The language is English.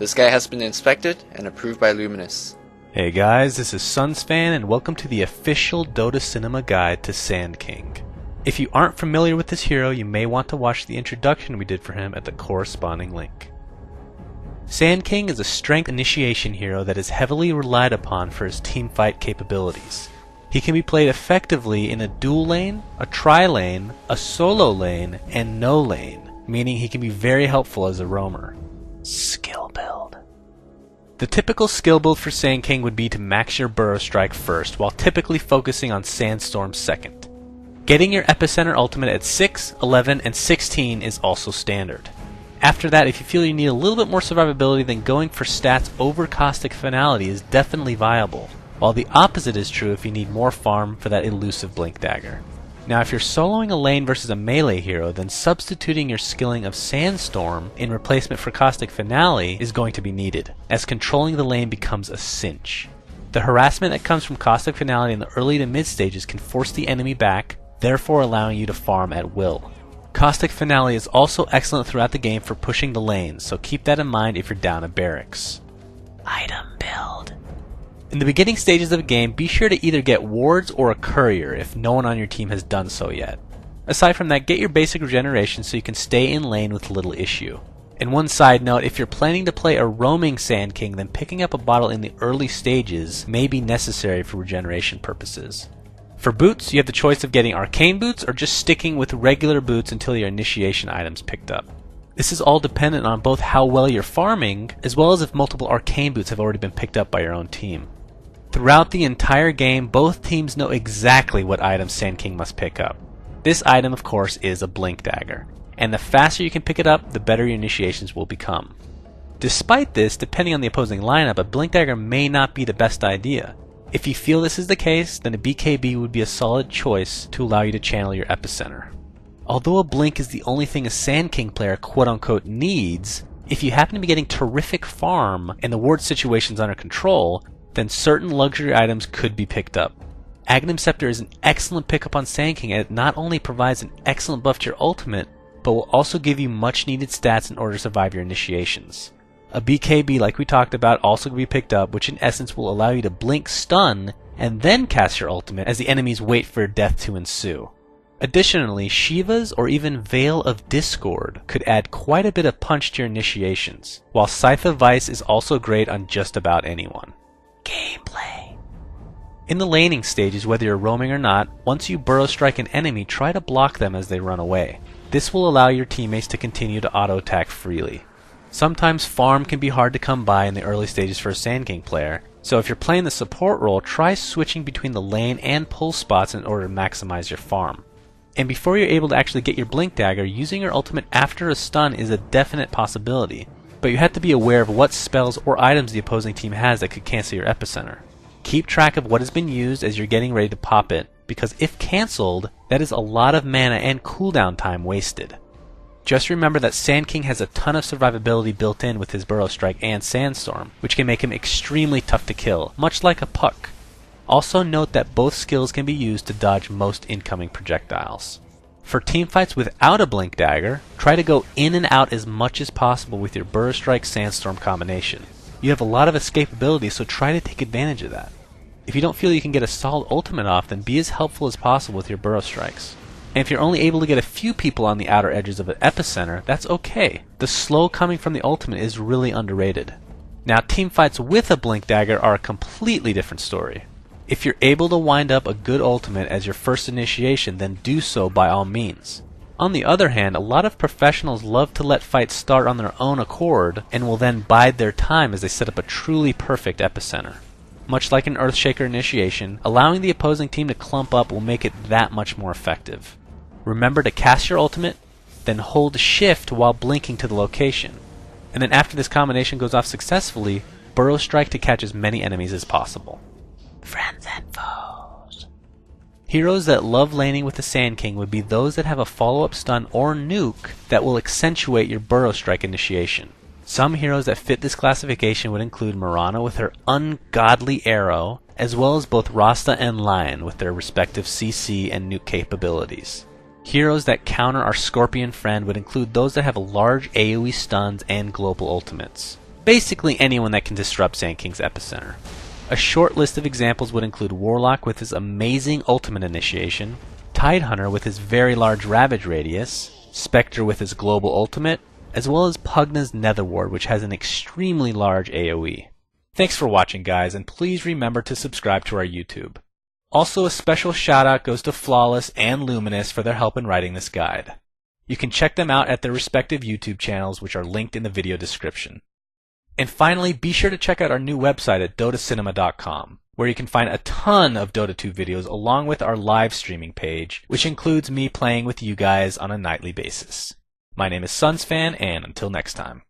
This guy has been inspected and approved by Luminous. Hey guys, this is Sunsfan and welcome to the official Dota Cinema Guide to Sand King. If you aren't familiar with this hero, you may want to watch the introduction we did for him at the corresponding link. Sand King is a strength initiation hero that is heavily relied upon for his teamfight capabilities. He can be played effectively in a dual lane, a tri-lane, a solo lane, and no lane, meaning he can be very helpful as a roamer. Skill build. The typical skill build for Sand King would be to max your Burrow Strike first, while typically focusing on Sandstorm second. Getting your Epicenter ultimate at 6, 11, and 16 is also standard. After that, if you feel you need a little bit more survivability, then going for stats over Caustic Finality is definitely viable, while the opposite is true if you need more farm for that elusive Blink Dagger. Now if you're soloing a lane versus a melee hero, then substituting your skilling of Sandstorm in replacement for Caustic Finale is going to be needed, as controlling the lane becomes a cinch. The harassment that comes from Caustic Finality in the early to mid stages can force the enemy back, therefore allowing you to farm at will. Caustic Finale is also excellent throughout the game for pushing the lanes, so keep that in mind if you're down a barracks. Item build. In the beginning stages of a game, be sure to either get wards or a courier if no one on your team has done so yet. Aside from that, get your basic regeneration so you can stay in lane with little issue. And one side note, if you're planning to play a roaming Sand King, then picking up a bottle in the early stages may be necessary for regeneration purposes. For boots, you have the choice of getting arcane boots or just sticking with regular boots until your initiation item's picked up. This is all dependent on both how well you're farming, as well as if multiple arcane boots have already been picked up by your own team. Throughout the entire game, both teams know exactly what item Sand King must pick up. This item, of course, is a Blink Dagger, and the faster you can pick it up, the better your initiations will become. Despite this, depending on the opposing lineup, a Blink Dagger may not be the best idea. If you feel this is the case, then a BKB would be a solid choice to allow you to channel your Epicenter. Although a Blink is the only thing a Sand King player quote-unquote needs, if you happen to be getting terrific farm and the ward situation's under control, then certain luxury items could be picked up. Aghanim Scepter is an excellent pickup on Sand King, and it not only provides an excellent buff to your ultimate, but will also give you much needed stats in order to survive your initiations. A BKB, like we talked about, also can be picked up, which in essence will allow you to blink stun and then cast your ultimate as the enemies wait for death to ensue. Additionally, Shiva's or even Veil of Discord could add quite a bit of punch to your initiations, while Scythe of Vice is also great on just about anyone. Gameplay. In the laning stages, whether you're roaming or not, once you Burrow Strike an enemy, try to block them as they run away. This will allow your teammates to continue to auto-attack freely. Sometimes farm can be hard to come by in the early stages for a Sand King player, so if you're playing the support role, try switching between the lane and pull spots in order to maximize your farm. And before you're able to actually get your Blink Dagger, using your ultimate after a stun is a definite possibility, but you have to be aware of what spells or items the opposing team has that could cancel your Epicenter. Keep track of what has been used as you're getting ready to pop it, because if cancelled, that is a lot of mana and cooldown time wasted. Just remember that Sand King has a ton of survivability built in with his Burrow Strike and Sandstorm, which can make him extremely tough to kill, much like a Puck. Also note that both skills can be used to dodge most incoming projectiles. For teamfights without a Blink Dagger, try to go in and out as much as possible with your Burrow Strike Sandstorm combination. You have a lot of escapability, so try to take advantage of that. If you don't feel you can get a solid ultimate off, then be as helpful as possible with your Burrow Strikes. And if you're only able to get a few people on the outer edges of an Epicenter, that's okay. The slow coming from the ultimate is really underrated. Now, teamfights with a Blink Dagger are a completely different story. If you're able to wind up a good ultimate as your first initiation, then do so by all means. On the other hand, a lot of professionals love to let fights start on their own accord and will then bide their time as they set up a truly perfect Epicenter. Much like an Earthshaker initiation, allowing the opposing team to clump up will make it that much more effective. Remember to cast your ultimate, then hold shift while blinking to the location. And then after this combination goes off successfully, Burrow Strike to catch as many enemies as possible. Friends and foes. Heroes that love laning with the Sand King would be those that have a follow-up stun or nuke that will accentuate your Burrow Strike initiation. Some heroes that fit this classification would include Mirana with her ungodly arrow, as well as both Rasta and Lion with their respective CC and nuke capabilities. Heroes that counter our Scorpion friend would include those that have large AoE stuns and global ultimates. Basically anyone that can disrupt Sand King's epicenter. A short list of examples would include Warlock with his amazing ultimate initiation, Tidehunter with his very large Ravage radius, Spectre with his global ultimate, as well as Pugna's Nether Ward, which has an extremely large AoE. Thanks for watching, guys, and please remember to subscribe to our YouTube. Also, a special shout out goes to Flawless and Luminous for their help in writing this guide. You can check them out at their respective YouTube channels, which are linked in the video description. And finally, be sure to check out our new website at dotacinema.com, where you can find a ton of Dota 2 videos along with our live streaming page, which includes me playing with you guys on a nightly basis. My name is SunsFan, and until next time.